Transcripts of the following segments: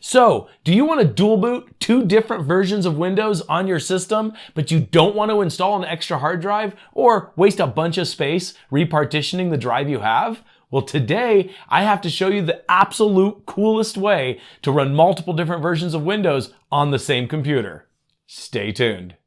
So, do you want to dual boot two different versions of Windows on your system, but you don't want to install an extra hard drive or waste a bunch of space repartitioning the drive you have? Well, today I have to show you the absolute coolest way to run multiple different versions of Windows on the same computer. Stay tuned.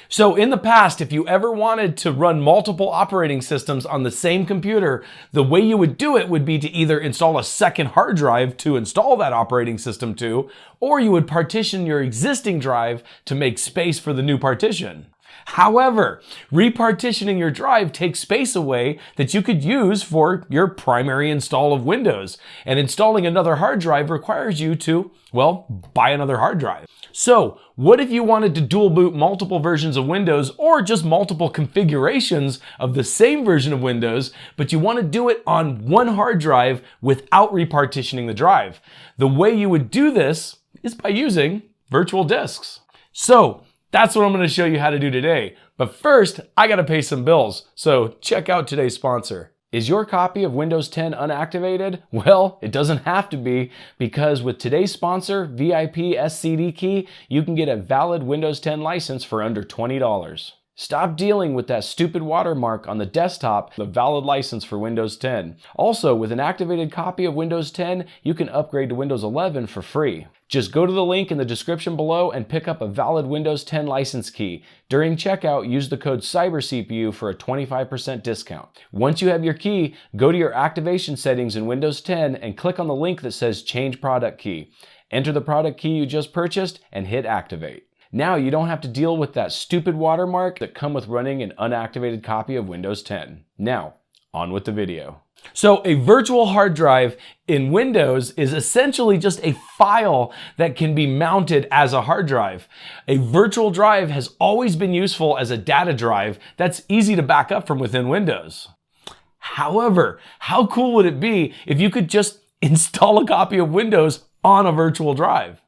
So in the past, if you ever wanted to run multiple operating systems on the same computer, the way you would do it would be to either install a second hard drive to install that operating system to, or you would partition your existing drive to make space for the new partition. However, repartitioning your drive takes space away that you could use for your primary install of Windows, and installing another hard drive requires you to, well, buy another hard drive. So, what if you wanted to dual boot multiple versions of Windows or just multiple configurations of the same version of Windows, but you want to do it on one hard drive without repartitioning the drive? The way you would do this is by using virtual disks. So, that's what I'm going to show you how to do today. But first, I got to pay some bills. So check out today's sponsor. Is your copy of Windows 10 unactivated? Well, it doesn't have to be, because with today's sponsor, VIP SCD Key, you can get a valid Windows 10 license for under $20. Stop dealing with that stupid watermark on the desktop, the valid license for Windows 10. Also, with an activated copy of Windows 10, you can upgrade to Windows 11 for free. Just go to the link in the description below and pick up a valid Windows 10 license key. During checkout, use the code CYBERCPU for a 25% discount. Once you have your key, go to your activation settings in Windows 10 and click on the link that says Change Product Key. Enter the product key you just purchased and hit Activate. Now you don't have to deal with that stupid watermark that come with running an unactivated copy of Windows 10. Now, on with the video. So a virtual hard drive in Windows is essentially just a file that can be mounted as a hard drive. A virtual drive has always been useful as a data drive that's easy to back up from within Windows. However, how cool would it be if you could just install a copy of Windows on a virtual drive?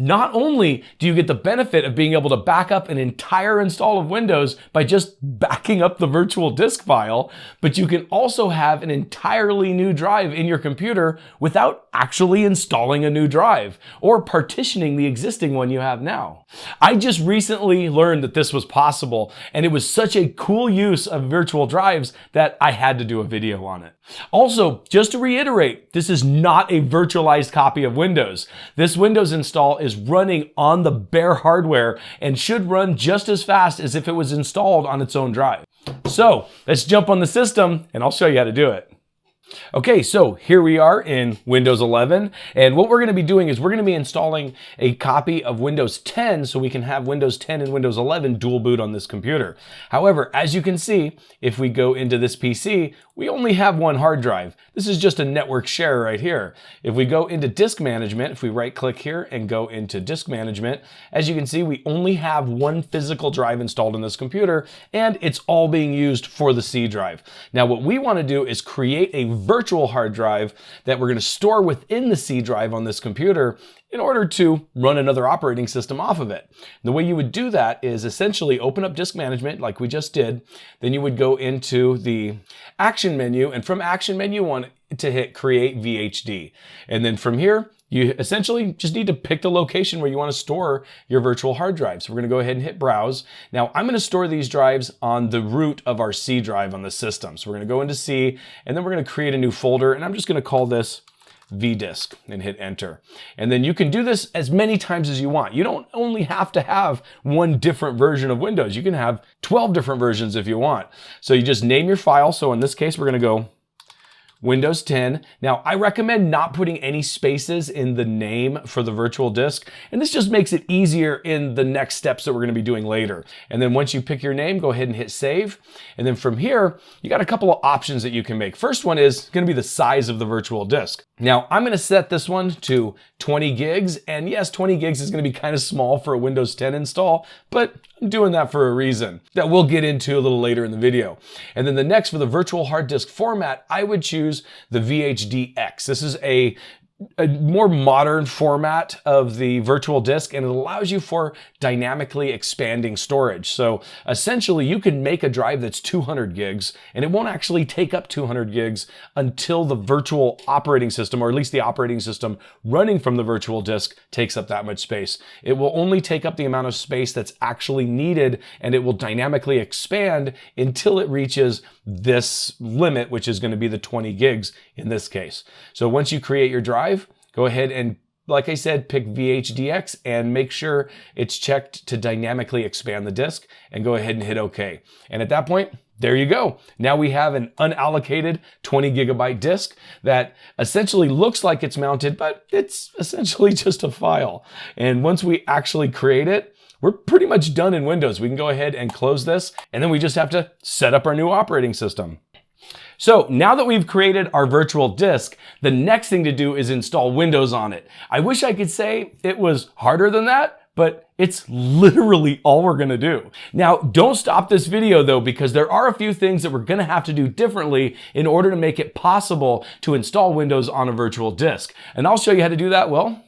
Not only do you get the benefit of being able to back up an entire install of Windows by just backing up the virtual disk file, but you can also have an entirely new drive in your computer without actually installing a new drive or partitioning the existing one you have now. I just recently learned that this was possible, and it was such a cool use of virtual drives that I had to do a video on it. Also, just to reiterate, this is not a virtualized copy of Windows. This Windows install is running on the bare hardware and should run just as fast as if it was installed on its own drive. So let's jump on the system and I'll show you how to do it. Okay, so here we are in Windows 11, and what we're going to be doing is we're going to be installing a copy of Windows 10 so we can have Windows 10 and Windows 11 dual boot on this computer. However, as you can see, if we go into this PC, we only have one hard drive. This is just a network share right here. If we go into disk management, if we right click here and go into disk management, as you can see, we only have one physical drive installed in this computer, and it's all being used for the C drive. Now, what we want to do is create a virtual hard drive that we're going to store within the C drive on this computer in order to run another operating system off of it. The way you would do that is essentially open up disk management like we just did. Then you would go into the action menu, and from action menu you want to hit create VHD. And then from here, you essentially just need to pick the location where you want to store your virtual hard drive. So we're going to go ahead and hit browse. Now I'm going to store these drives on the root of our C drive on the system. So we're going to go into C, and then we're going to create a new folder, and I'm just going to call this vdisk and hit enter. And then you can do this as many times as you want. You don't only have to have one different version of Windows. You can have 12 different versions if you want. So you just name your file. So in this case, we're going to go Windows 10. Now, I recommend not putting any spaces in the name for the virtual disk, and this just makes it easier in the next steps that we're going to be doing later. And then once you pick your name, go ahead and hit save. And then from here, you got a couple of options that you can make. First one is going to be the size of the virtual disk. Now, I'm going to set this one to 20 gigs, and yes, 20 gigs is going to be kind of small for a Windows 10 install, but I'm doing that for a reason that we'll get into a little later in the video. And then the next, for the virtual hard disk format, I would choose the VHDX. This is a a more modern format of the virtual disk, and it allows you for dynamically expanding storage. So essentially you can make a drive that's 200 gigs and it won't actually take up 200 gigs until the virtual operating system, or at least the operating system running from the virtual disk, takes up that much space. It will only take up the amount of space that's actually needed, and it will dynamically expand until it reaches this limit, which is going to be the 20 gigs in this case. So once you create your drive, go ahead and, like I said, pick VHDX and make sure it's checked to dynamically expand the disk, and go ahead and hit OK. And at that point, there you go. Now we have an unallocated 20 gigabyte disk that essentially looks like it's mounted, but it's essentially just a file. And once we actually create it, we're pretty much done in Windows. We can go ahead and close this, and then we just have to set up our new operating system. So now that we've created our virtual disk, the next thing to do is install Windows on it. I wish I could say it was harder than that, but it's literally all we're gonna do. Now, don't stop this video though, because there are a few things that we're gonna have to do differently in order to make it possible to install Windows on a virtual disk. And I'll show you how to do that, well,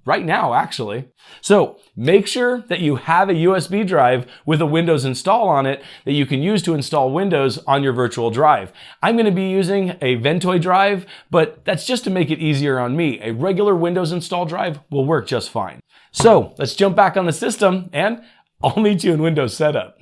right now, actually. So make sure that you have a USB drive with a Windows install on it that you can use to install Windows on your virtual drive. I'm going to be using a Ventoy drive, but that's just to make it easier on me. A regular Windows install drive will work just fine. So let's jump back on the system, and I'll meet you in Windows Setup.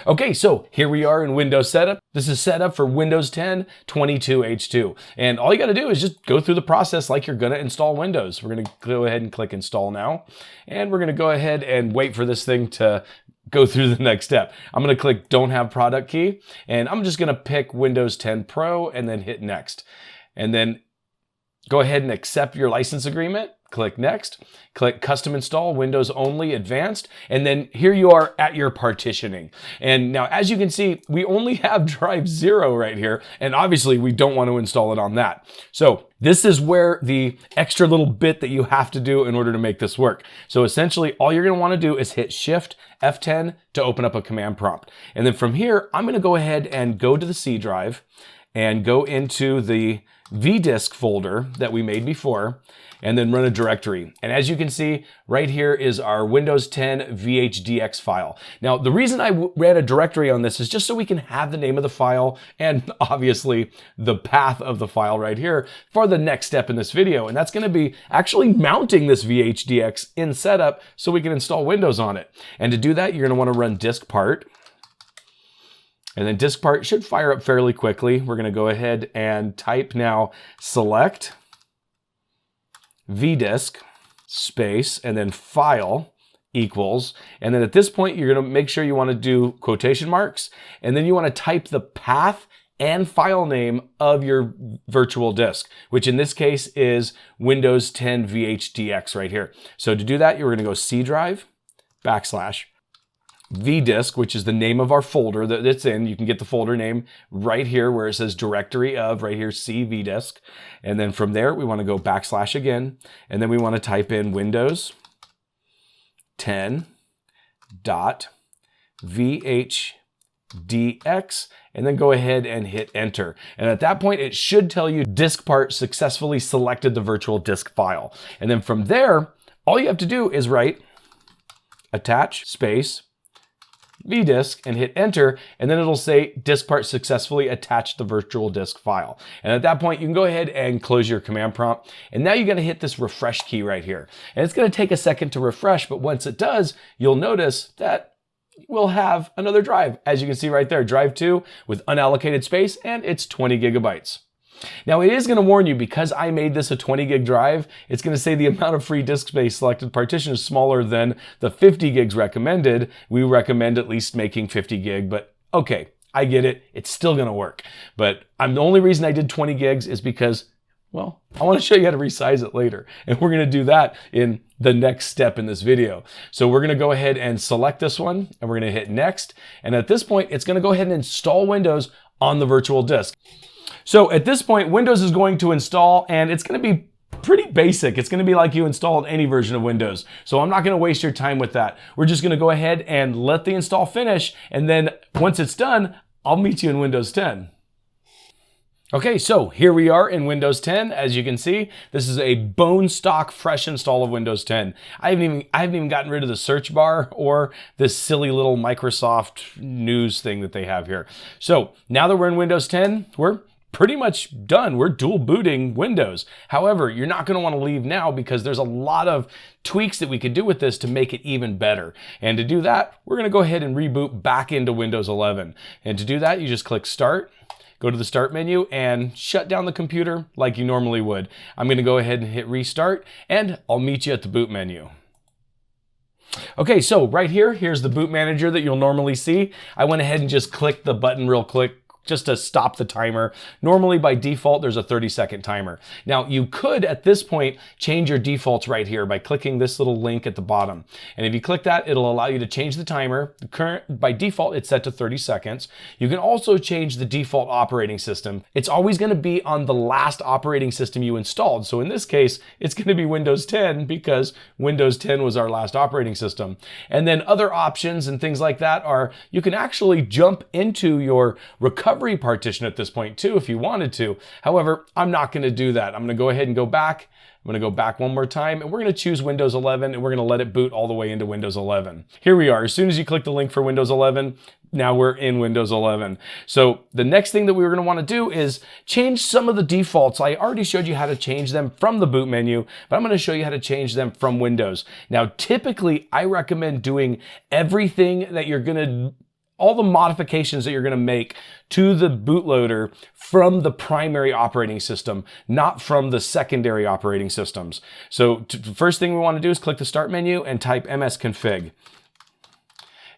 Okay, so here we are in Windows Setup. This is set up for Windows 10 22H2. And all you gotta do is just go through the process like you're gonna install Windows. We're gonna go ahead and click Install Now. And we're gonna go ahead and wait for this thing to go through the next step. I'm gonna click Don't Have Product Key, and I'm just gonna pick Windows 10 Pro and then hit Next. And then go ahead and accept your license agreement. Click Next, click Custom Install, Windows Only, Advanced, and then here you are at your partitioning. And now, as you can see, we only have drive 0 right here, and obviously we don't want to install it on that. So this is where the extra little bit that you have to do in order to make this work. So essentially, all you're going to want to do is hit Shift F10 to open up a command prompt. And then from here, I'm going to go ahead and go to the C drive and go into the VDisk folder that we made before, and then run a directory. And as you can see, right here is our Windows 10 VHDX file. Now, the reason I ran a directory on this is just so we can have the name of the file and obviously the path of the file right here for the next step in this video. And that's gonna be actually mounting this VHDX in setup so we can install Windows on it. And to do that, you're gonna wanna run diskpart. And then diskpart should fire up fairly quickly. We're gonna go ahead and type now select vdisk space and then file equals. And then at this point, you're gonna make sure you wanna do quotation marks, and then you wanna type the path and file name of your virtual disk, which in this case is Windows 10 VHDX right here. So to do that, you're gonna go C drive / vdisk, which is the name of our folder that it's in. You can get the folder name right here where it says directory of, right here, C vdisk. And then from there, we want to go / again. And then we want to type in Windows 10 .vhdx, and then go ahead and hit enter. And at that point, it should tell you diskpart successfully selected the virtual disk file. And then from there, all you have to do is write attach space vdisk and hit enter, and then it'll say diskpart successfully attached the virtual disk file. And at that point, you can go ahead and close your command prompt. And now you're gonna hit this refresh key right here. And it's gonna take a second to refresh, but once it does, you'll notice that we'll have another drive. As you can see right there, drive 2 with unallocated space, and it's 20 gigabytes. Now it is going to warn you, because I made this a 20 gig drive, it's going to say the amount of free disk space selected partition is smaller than the 50 gigs recommended. We recommend at least making 50 gig, but okay, I get it. It's still going to work. But the only reason I did 20 gigs is because, well, I want to show you how to resize it later. And we're going to do that in the next step in this video. So we're going to go ahead and select this one, and we're going to hit next. And at this point, it's going to go ahead and install Windows on the virtual disk. So at this point, Windows is going to install, and it's going to be pretty basic. It's going to be like you installed any version of Windows. So I'm not going to waste your time with that. We're just going to go ahead and let the install finish. And then once it's done, I'll meet you in Windows 10. Okay, so here we are in Windows 10. As you can see, this is a bone stock fresh install of Windows 10. I haven't even gotten rid of the search bar or this silly little Microsoft news thing that they have here. So now that we're in Windows 10, we're pretty much done. We're dual booting Windows. However, you're not going to want to leave now because there's a lot of tweaks that we could do with this to make it even better. And to do that, we're going to go ahead and reboot back into Windows 11. And to do that, you just click Start. Go to the Start menu and shut down the computer like you normally would. I'm going to go ahead and hit Restart, and I'll meet you at the boot menu. Okay, so right here, here's the boot manager that you'll normally see. I went ahead and just clicked the button real quick just to stop the timer. Normally by default, there's a 30-second timer. Now you could at this point change your defaults right here by clicking this little link at the bottom. And if you click that, it'll allow you to change the timer. The current, by default, it's set to 30 seconds. You can also change the default operating system. It's always gonna be on the last operating system you installed. So in this case, it's gonna be Windows 10 because Windows 10 was our last operating system. And then other options and things like that are, you can actually jump into your recovery partition at this point too if you wanted to. However, I'm not going to do that. I'm going to go ahead and go back. I'm going to go back one more time, and we're going to choose Windows 11, and we're going to let it boot all the way into Windows 11. Here we are. As soon as you click the link for Windows 11, now we're in Windows 11. So the next thing that we were going to want to do is change some of the defaults. I already showed you how to change them from the boot menu, but I'm going to show you how to change them from Windows. Now, typically, I recommend doing everything that you're going to all the modifications that you're going to make to the bootloader from the primary operating system, not from the secondary operating systems. So the first thing we want to do is click the Start menu and type msconfig.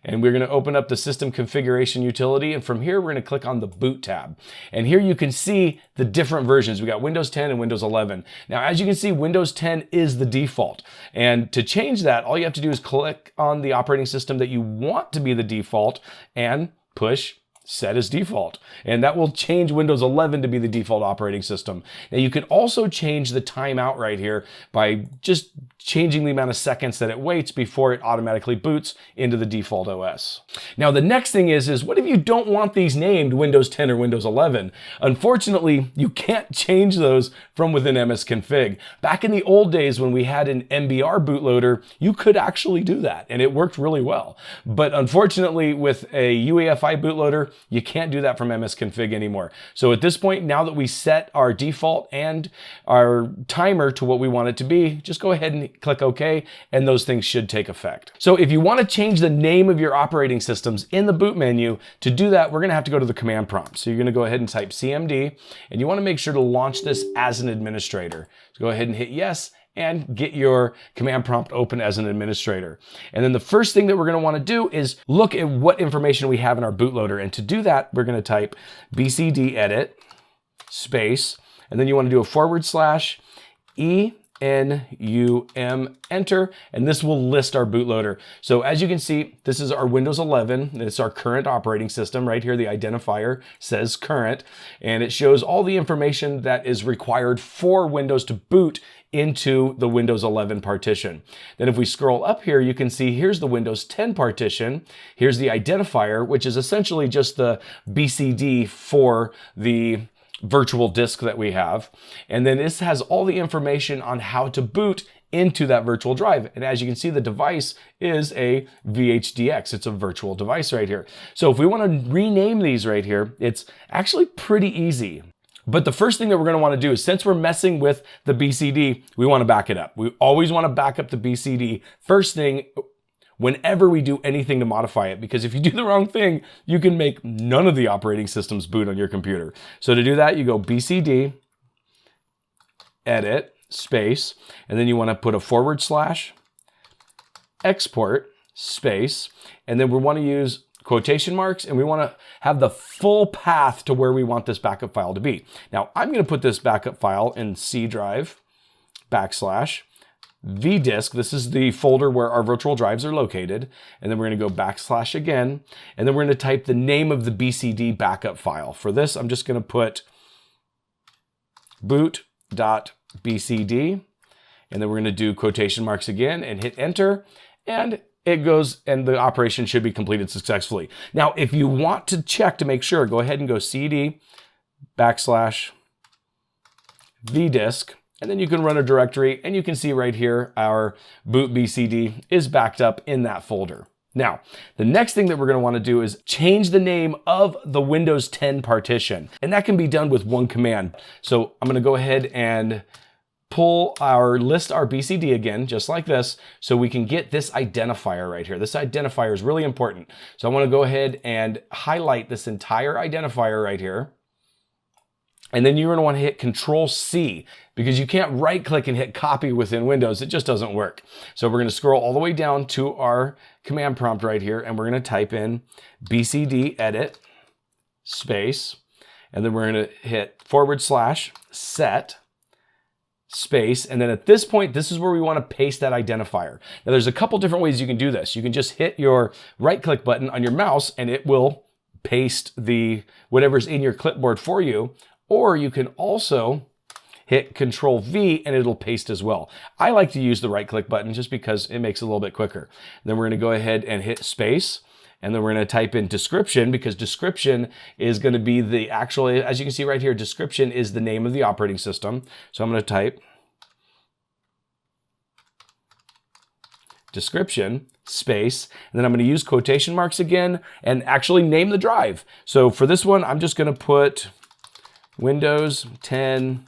And we're going to open up the system configuration utility. And from here, we're going to click on the boot tab. And here you can see the different versions. We got Windows 10 and Windows 11. Now, as you can see, Windows 10 is the default. And to change that, all you have to do is click on the operating system that you want to be the default and push Set as default. And that will change Windows 11 to be the default operating system. Now you can also change the timeout right here by just changing the amount of seconds that it waits before it automatically boots into the default OS. Now the next thing is what if you don't want these named Windows 10 or Windows 11? Unfortunately, you can't change those from within msconfig. Back in the old days when we had an MBR bootloader, you could actually do that and it worked really well. But unfortunately with a UEFI bootloader, you can't do that from msconfig anymore. So at this point, now that we set our default and our timer to what we want it to be, just go ahead and click OK, and those things should take effect. So if you want to change the name of your operating systems in the boot menu, to do that, we're going to have to go to the command prompt. So you're going to go ahead and type CMD, and you want to make sure to launch this as an administrator. So go ahead and hit yes, and get your command prompt open as an administrator. And then the first thing that we're going to want to do is look at what information we have in our bootloader. And to do that, we're going to type bcd edit space, and then you want to do a /enum enter, and this will list our bootloader. So as you can see, this is our Windows 11. It's our current operating system. Right here, the identifier says current, and it shows all the information that is required for Windows to boot into the Windows 11 partition. Then if we scroll up here, you can see here's the Windows 10 partition. Here's the identifier, which is essentially just the BCD for the virtual disk that we have. And then this has all the information on how to boot into that virtual drive. And as you can see, the device is a VHDX. It's a virtual device right here. So if we want to rename these right here, it's actually pretty easy. But the first thing that we're going to want to do is, since we're messing with the BCD, we want to back it up. We always want to back up the BCD first thing whenever we do anything to modify it, because if you do the wrong thing, you can make none of the operating systems boot on your computer. So to do that, you go BCD, edit, space, and then you want to put a / export, space, and then we want to use quotation marks, and we want to have the full path to where we want this backup file to be. Now, I'm going to put this backup file in C drive / vdisk. This is the folder where our virtual drives are located. And then we're going to go / again, and then we're going to type the name of the BCD backup file. For this, I'm just going to put boot.bcd, and then we're going to do quotation marks again and hit enter, and it goes, and the operation should be completed successfully. Now, if you want to check to make sure, go ahead and go CD backslash vdisk, and then you can run a directory, and you can see right here our boot BCD is backed up in that folder. Now, the next thing that we're going to want to do is change the name of the Windows 10 partition, and that can be done with one command. So I'm going to go ahead and list our BCD again, just like this, so we can get this identifier right here. This identifier is really important. So I want to go ahead and highlight this entire identifier right here. And then you're going to want to hit Control C, because you can't right click and hit copy within Windows. It just doesn't work. So we're going to scroll all the way down to our command prompt right here, and we're going to type in BCD edit space, and then we're going to hit /set space. And then at this point, this is where we want to paste that identifier. Now there's a couple different ways you can do this. You can just hit your right click button on your mouse and it will paste whatever's in your clipboard for you. Or you can also hit Control V and it'll paste as well. I like to use the right click button just because it makes it a little bit quicker. Then we're going to go ahead and hit space. And then we're going to type in description, because description is going to be the actual, as you can see right here, description is the name of the operating system. So I'm going to type description space, and then I'm going to use quotation marks again and actually name the drive. So for this one, I'm just going to put Windows 10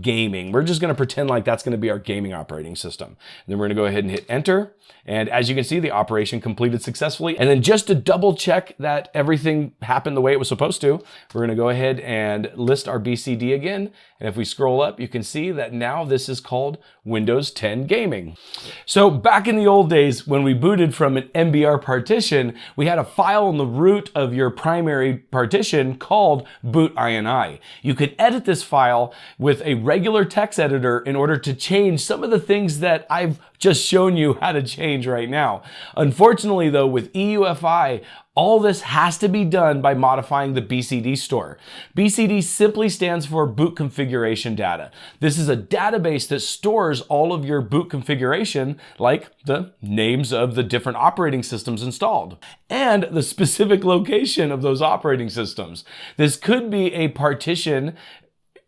Gaming. We're just going to pretend like that's going to be our gaming operating system. And then we're going to go ahead and hit enter. And as you can see, the operation completed successfully. And then just to double check that everything happened the way it was supposed to, we're going to go ahead and list our BCD again. And if we scroll up, you can see that now this is called Windows 10 Gaming. So back in the old days, when we booted from an MBR partition, we had a file in the root of your primary partition called boot.ini. You could edit this file with a regular text editor in order to change some of the things that I've just shown you how to change right now. Unfortunately though, with EUFI, all this has to be done by modifying the BCD store. BCD simply stands for boot configuration data. This is a database that stores all of your boot configuration, like the names of the different operating systems installed and the specific location of those operating systems. This could be a partition,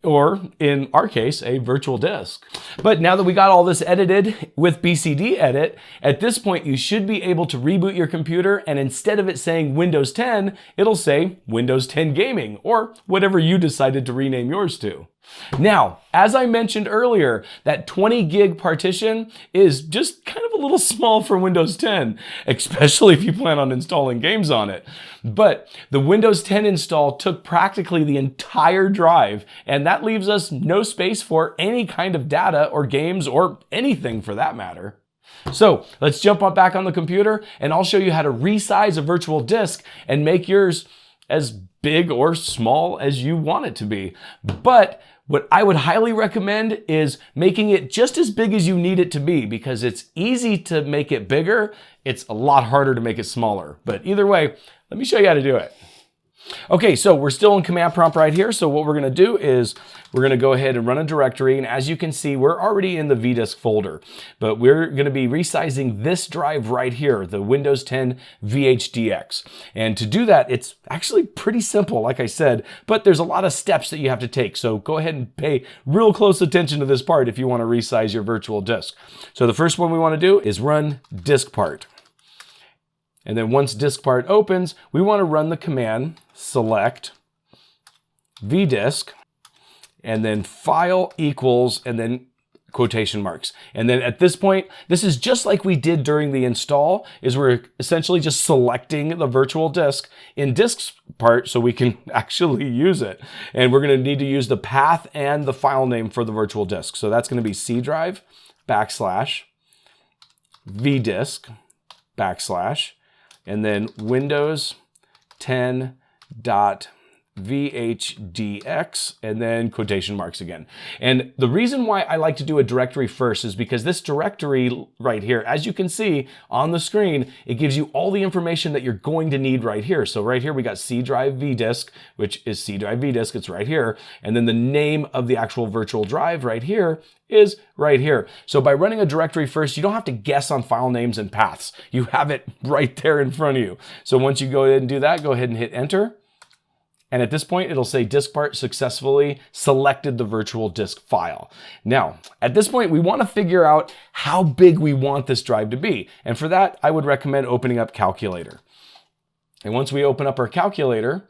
or in our case, a virtual disk. But now that we got all this edited with BCD edit, at this point you should be able to reboot your computer, and instead of it saying Windows 10, it'll say Windows 10 Gaming, or whatever you decided to rename yours to. Now, as I mentioned earlier, that 20 gig partition is just kind of a little small for Windows 10, especially if you plan on installing games on it. But the Windows 10 install took practically the entire drive, and that leaves us no space for any kind of data or games or anything for that matter. So let's jump back on the computer, and I'll show you how to resize a virtual disk and make yours as big or small as you want it to be. But what I would highly recommend is making it just as big as you need it to be, because it's easy to make it bigger. It's a lot harder to make it smaller. But either way, let me show you how to do it. Okay, so we're still in command prompt right here. So what we're going to do is we're going to go ahead and run a directory. And as you can see, we're already in the vdisk folder, but we're going to be resizing this drive right here, the Windows 10 VHDX. And to do that, it's actually pretty simple, like I said, but there's a lot of steps that you have to take. So go ahead and pay real close attention to this part if you want to resize your virtual disk. So the first one we want to do is run diskpart. And then once diskpart opens, we want to run the command select vdisk and then file equals and then quotation marks. And then at this point, this is just like we did during the install, is we're essentially just selecting the virtual disk in diskpart so we can actually use it. And we're going to need to use the path and the file name for the virtual disk. So that's going to be C drive /vdisk / and then Windows 10.vhdx and then quotation marks again. And the reason why I like to do a directory first is because this directory right here, as you can see on the screen, it gives you all the information that you're going to need right here. So right here we got C drive vdisk, which is C drive vdisk, it's right here. And then the name of the actual virtual drive right here is right here. So by running a directory first, you don't have to guess on file names and paths. You have it right there in front of you. So once you go ahead and do that, go ahead and hit enter. And at this point, it'll say disk part successfully selected the virtual disk file. Now, at this point, we want to figure out how big we want this drive to be. And for that, I would recommend opening up Calculator. And once we open up our calculator,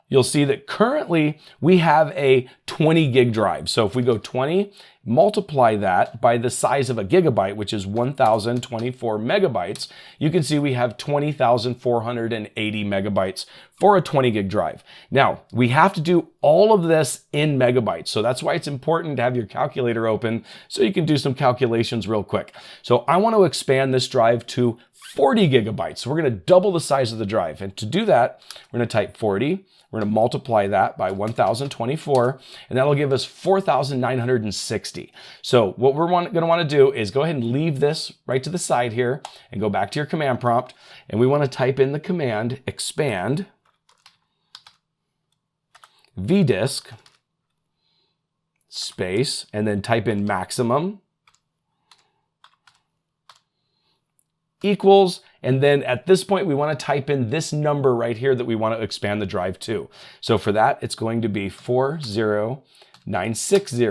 you'll see that currently we have a 20 gig drive. So if we go 20, multiply that by the size of a gigabyte, which is 1024 megabytes, you can see we have 20,480 megabytes for a 20 gig drive. Now, we have to do all of this in megabytes. So that's why it's important to have your calculator open so you can do some calculations real quick. So I want to expand this drive to 40 gigabytes. So we're going to double the size of the drive. And to do that, we're going to type 40. We're going to multiply that by 1024, and that'll give us 4,960. So what we're going to want to do is go ahead and leave this right to the side here and go back to your command prompt. And we want to type in the command expand vdisk space, and then type in maximum equals, and then at this point we want to type in this number right here that we want to expand the drive to. So for that, it's going to be 40960,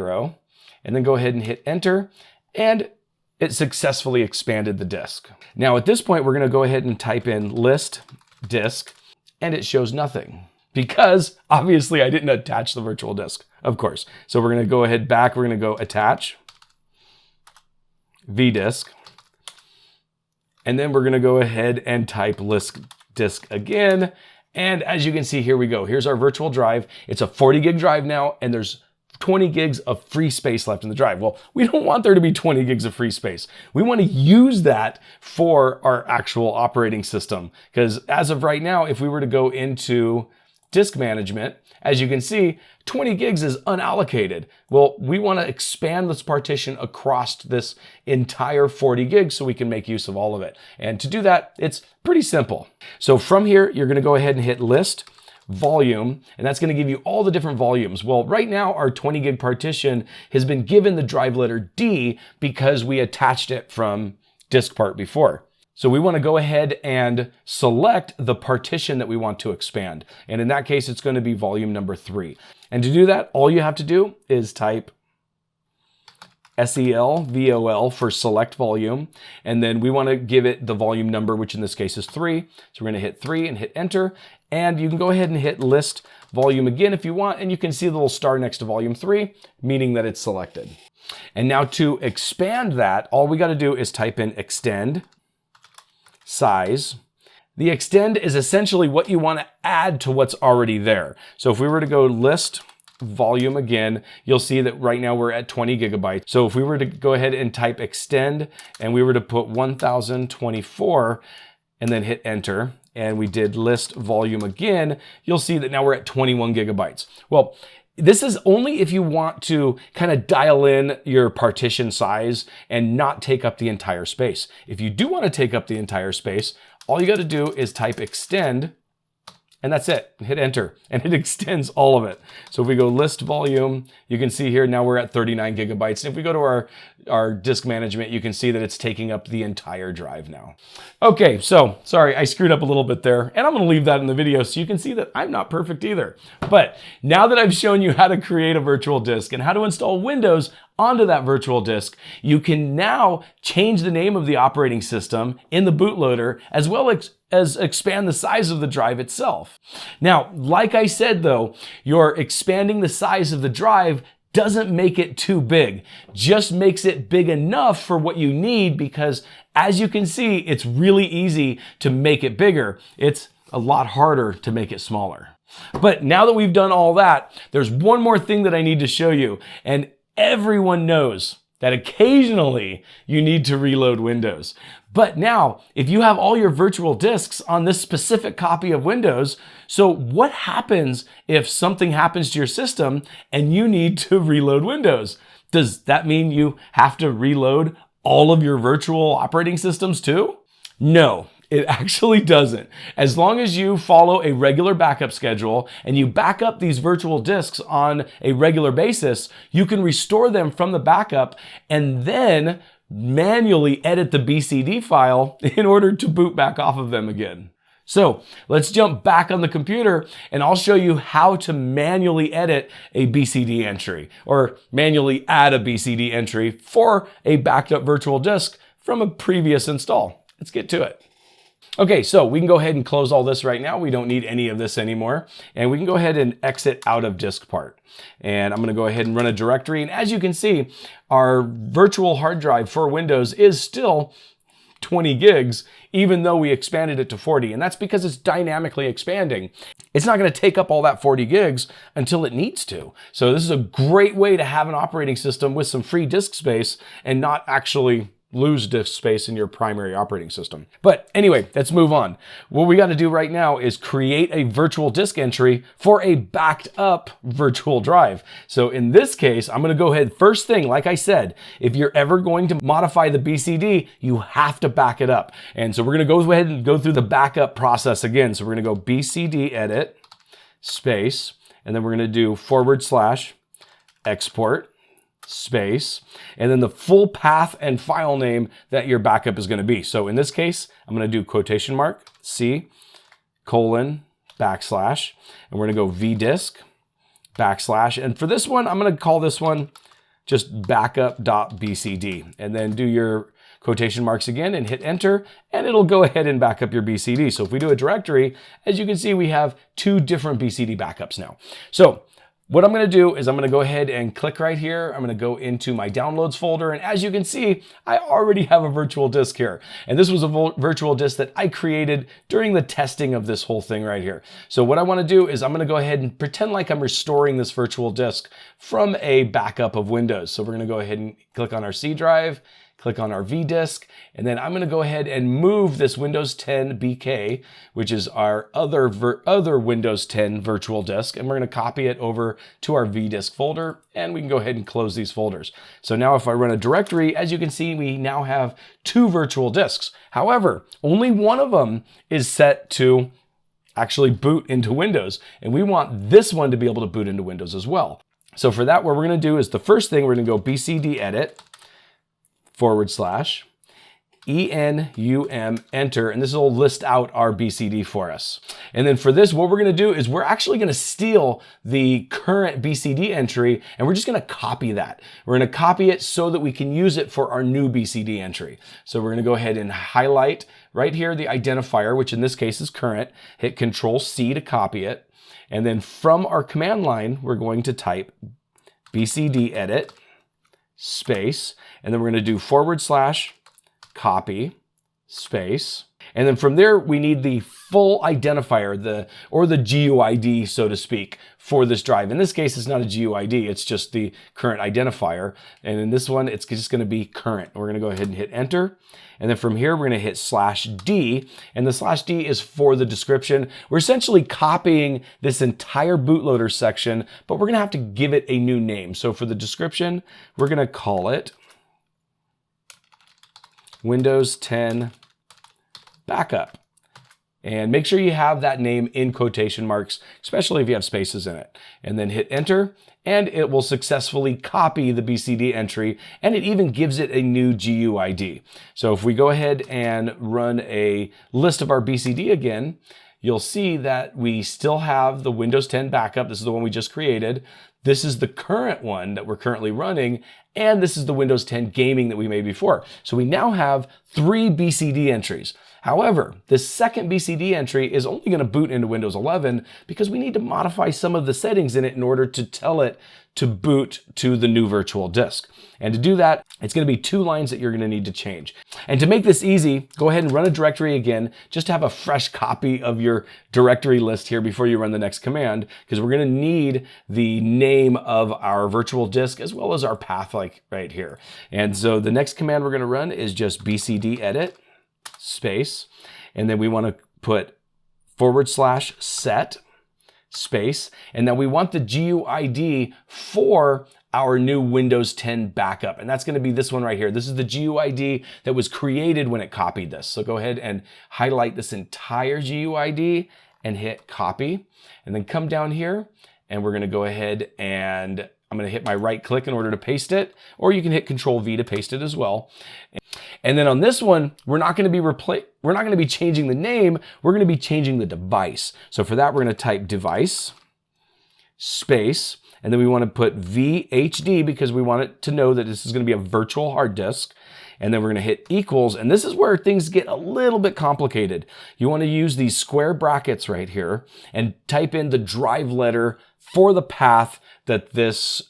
and then go ahead and hit enter, and it successfully expanded the disk. Now at this point, we're going to go ahead and type in list disk, and it shows nothing because obviously I didn't attach the virtual disk, of course. So we're going to go ahead back, we're going to go attach vdisk, and then we're going to go ahead and type list disk again. And as you can see, here we go. Here's our virtual drive. It's a 40 gig drive now, and there's 20 gigs of free space left in the drive. Well, we don't want there to be 20 gigs of free space. We want to use that for our actual operating system. Because as of right now, if we were to go into disk management, as you can see, 20 gigs is unallocated. Well, we want to expand this partition across this entire 40 gigs so we can make use of all of it. And to do that, it's pretty simple. So from here, you're going to go ahead and hit list volume, and that's going to give you all the different volumes. Well, right now, our 20 gig partition has been given the drive letter D because we attached it from disk part before. So we want to go ahead and select the partition that we want to expand. And in that case, it's going to be volume number 3. And to do that, all you have to do is type SELVOL for select volume. And then we want to give it the volume number, which in this case is 3. So we're going to hit 3 and hit enter. And you can go ahead and hit list volume again if you want. And you can see the little star next to volume 3, meaning that it's selected. And now to expand that, all we got to do is type in extend size. The extend is essentially what you want to add to what's already there. So if we were to go list volume again, you'll see that right now we're at 20 gigabytes. So if we were to go ahead and type extend and we were to put 1024 and then hit enter, and we did list volume again, you'll see that now we're at 21 gigabytes. Well, this is only if you want to kind of dial in your partition size and not take up the entire space. If you do want to take up the entire space, all you got to do is type extend, and that's it. Hit enter, and it extends all of it. So if we go list volume, you can see here now we're at 39 gigabytes. And if we go to our disk management, you can see that it's taking up the entire drive now. Okay, so sorry, I screwed up a little bit there, and I'm going to leave that in the video so you can see that I'm not perfect either. But now that I've shown you how to create a virtual disk and how to install Windows onto that virtual disk, you can now change the name of the operating system in the bootloader as well as expand the size of the drive itself. Now, like I said though, you're expanding the size of the drive doesn't make it too big, just makes it big enough for what you need, because as you can see, it's really easy to make it bigger. It's a lot harder to make it smaller. But now that we've done all that, there's one more thing that I need to show you, and everyone knows that occasionally you need to reload Windows. But now, if you have all your virtual disks on this specific copy of Windows, so what happens if something happens to your system and you need to reload Windows? Does that mean you have to reload all of your virtual operating systems too? No. It actually doesn't. As long as you follow a regular backup schedule and you back up these virtual disks on a regular basis, you can restore them from the backup and then manually edit the BCD file in order to boot back off of them again. So let's jump back on the computer and I'll show you how to manually edit a BCD entry or manually add a BCD entry for a backed up virtual disk from a previous install. Let's get to it. Okay, so we can go ahead and close all this right now. We don't need any of this anymore. And we can go ahead and exit out of disk part. And I'm gonna go ahead and run a directory. And as you can see, our virtual hard drive for Windows is still 20 gigs, even though we expanded it to 40. And that's because it's dynamically expanding. It's not going to take up all that 40 gigs until it needs to. So this is a great way to have an operating system with some free disk space and not actually lose disk space in your primary operating system. But anyway, let's move on. What we got to do right now is create a virtual disk entry for a backed up virtual drive. So in this case, I'm going to go ahead, first thing, like I said, if you're ever going to modify the BCD, you have to back it up. And so we're going to go ahead and go through the backup process again. So we're going to go BCD edit space, and then we're going to do / export space, and then the full path and file name that your backup is going to be. So in this case, I'm going to do quotation mark C : and we're going to go vdisk /, and for this one, I'm going to call this one just backup.bcd, and then do your quotation marks again and hit enter, and it'll go ahead and back up your BCD. So if we do a directory, as you can see, we have 2 different BCD backups now. So what I'm going to do is I'm going to go ahead and click right here. I'm going to go into my downloads folder. And as you can see, I already have a virtual disk here. And this was a virtual disk that I created during the testing of this whole thing right here. So what I want to do is I'm going to go ahead and pretend like I'm restoring this virtual disk from a backup of Windows. So we're going to go ahead and click on our C drive, click on our V disk, and then I'm going to go ahead and move this Windows 10 BK, which is our other Windows 10 virtual disk, and we're going to copy it over to our V disk folder, and we can go ahead and close these folders. So now if I run a directory, as you can see, we now have 2 virtual disks. However, only one of them is set to actually boot into Windows, and we want this one to be able to boot into Windows as well. So for that, what we're going to do is the first thing, we're going to go BCD edit / enum enter, and this will list out our BCD for us. And then for this, what we're going to do is we're actually going to steal the current BCD entry, and we're just going to copy that. We're going to copy it so that we can use it for our new BCD entry. So we're going to go ahead and highlight right here the identifier, which in this case is current, hit Control-C to copy it. And then from our command line, we're going to type BCD edit space, and then we're going to do / copy space, and then from there we need the full identifier, the GUID, so to speak, for this drive. In this case, it's not a GUID, it's just the current identifier, and in this one, it's just going to be current. We're going to go ahead and hit enter, and then from here we're going to hit /D, and the /D is for the description. We're essentially copying this entire bootloader section, but we're going to have to give it a new name. So for the description, we're going to call it Windows 10 Backup. And make sure you have that name in quotation marks, especially if you have spaces in it. And then hit enter, and it will successfully copy the BCD entry, and it even gives it a new GUID. So if we go ahead and run a list of our BCD again, you'll see that we still have the Windows 10 backup. This is the one we just created. This is the current one that we're currently running, and this is the Windows 10 gaming that we made before. So we now have 3 BCD entries. However, this second BCD entry is only going to boot into Windows 11 because we need to modify some of the settings in it in order to tell it to boot to the new virtual disk. And to do that, it's going to be 2 lines that you're going to need to change. And to make this easy, go ahead and run a directory again, just to have a fresh copy of your directory list here before you run the next command, because we're going to need the name of our virtual disk as well as our path, like right here. And so the next command we're going to run is just BCD edit space, and then we want to put / set space, and then we want the GUID for our new Windows 10 backup, and that's going to be this one right here. This is the GUID that was created when it copied this. So go ahead and highlight this entire GUID and hit copy, and then come down here, and we're going to go ahead and I'm I'm going to hit my right click in order to paste it, or you can hit Control V to paste it as well. And then on this one, we're not going to be changing the name, we're going to be changing the device. So for that, we're going to type device, space, and then we want to put VHD because we want it to know that this is going to be a virtual hard disk. And then we're going to hit equals, and this is where things get a little bit complicated. You want to use these square brackets right here and type in the drive letter for the path that this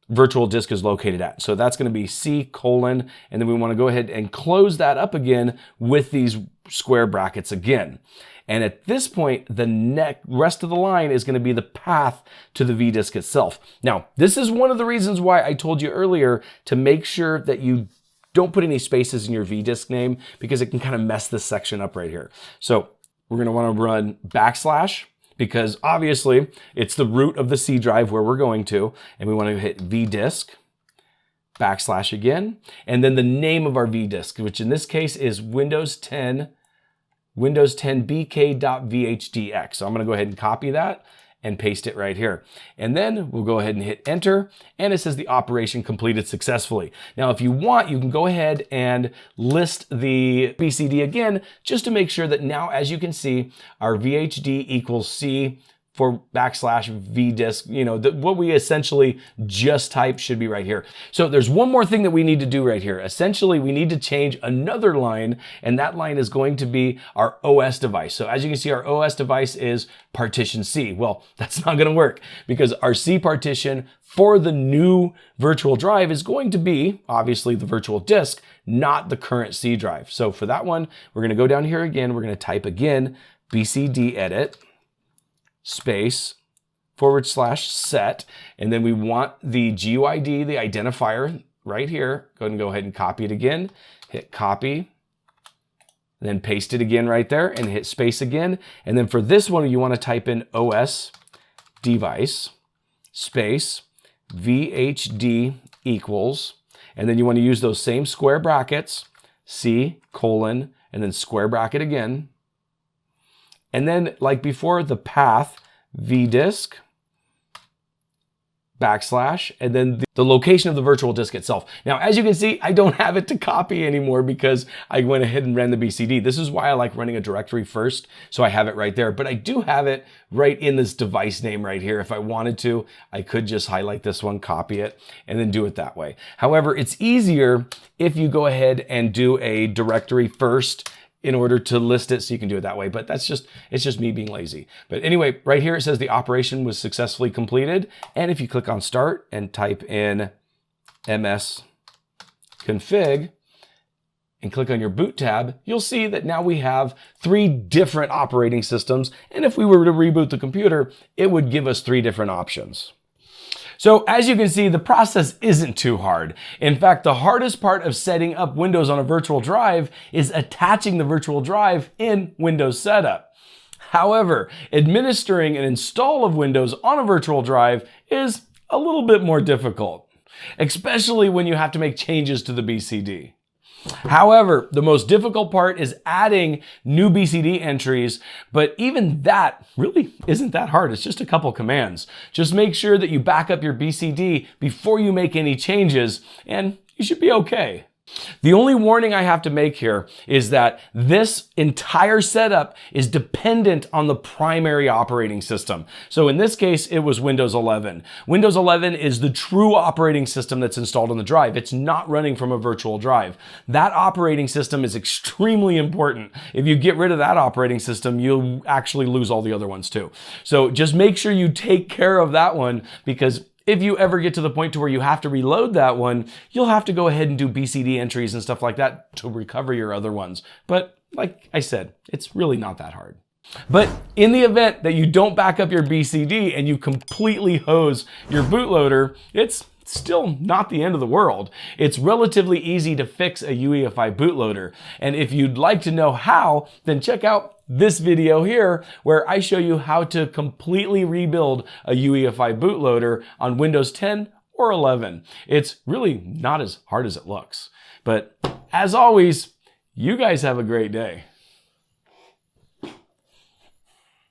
virtual disk is located at. So that's going to be C:, and then we want to go ahead and close that up again with these square brackets again. And at this point, the rest of the line is going to be the path to the VDisk itself. Now, this is one of the reasons why I told you earlier to make sure that you don't put any spaces in your VDisk name, because it can kind of mess this section up right here. So we're going to want to run \, because obviously it's the root of the C drive where we're going to, and we want to hit VDisk, \, again, and then the name of our VDisk, which in this case is Windows 10 bk.vhdx. So I'm going to go ahead and copy that and paste it right here. And then we'll go ahead and hit enter, and it says the operation completed successfully. Now, if you want, you can go ahead and list the BCD again, just to make sure that now, as you can see, our VHD equals C for \VDisk, you know, what we essentially just typed should be right here. So there's one more thing that we need to do right here. Essentially, we need to change another line, and that line is going to be our OS device. So as you can see, our OS device is partition C. Well, that's not gonna work, because our C partition for the new virtual drive is going to be, obviously, the virtual disk, not the current C drive. So for that one, we're gonna go down here again, we're gonna type again, BCD edit, space, /set, and then we want the GUID, the identifier right here. Go ahead and copy it again, hit copy, and then paste it again right there, and hit space again. And then for this one, you want to type in OS device, space, VHD equals, and then you want to use those same square brackets, C:, and then square bracket again. And then, like before, the path, VDisk, \, and then the location of the virtual disk itself. Now, as you can see, I don't have it to copy anymore because I went ahead and ran the BCD. This is why I like running a directory first, so I have it right there. But I do have it right in this device name right here. If I wanted to, I could just highlight this one, copy it, and then do it that way. However, it's easier if you go ahead and do a directory first in order to list it, so you can do it that way. But it's just me being lazy. But anyway, right here it says the operation was successfully completed. And if you click on start and type in msconfig and click on your boot tab, you'll see that now we have 3 different operating systems. And if we were to reboot the computer, it would give us 3 different options. So as you can see, the process isn't too hard. In fact, the hardest part of setting up Windows on a virtual drive is attaching the virtual drive in Windows Setup. However, administering an install of Windows on a virtual drive is a little bit more difficult, especially when you have to make changes to the BCD. However, the most difficult part is adding new BCD entries, but even that really isn't that hard. It's just a couple commands. Just make sure that you back up your BCD before you make any changes, and you should be okay. The only warning I have to make here is that this entire setup is dependent on the primary operating system. So in this case, it was Windows 11. Windows 11 is the true operating system that's installed on the drive. It's not running from a virtual drive. That operating system is extremely important. If you get rid of that operating system, you'll actually lose all the other ones too. So just make sure you take care of that one, because if you ever get to the point to where you have to reload that one, you'll have to go ahead and do BCD entries and stuff like that to recover your other ones. But like I said, it's really not that hard. But in the event that you don't back up your BCD and you completely hose your bootloader, it's still not the end of the world. It's relatively easy to fix a UEFI bootloader. And if you'd like to know how, then check out this video here where I show you how to completely rebuild a UEFI bootloader on Windows 10 or 11. It's really not as hard as it looks. But as always, you guys have a great day.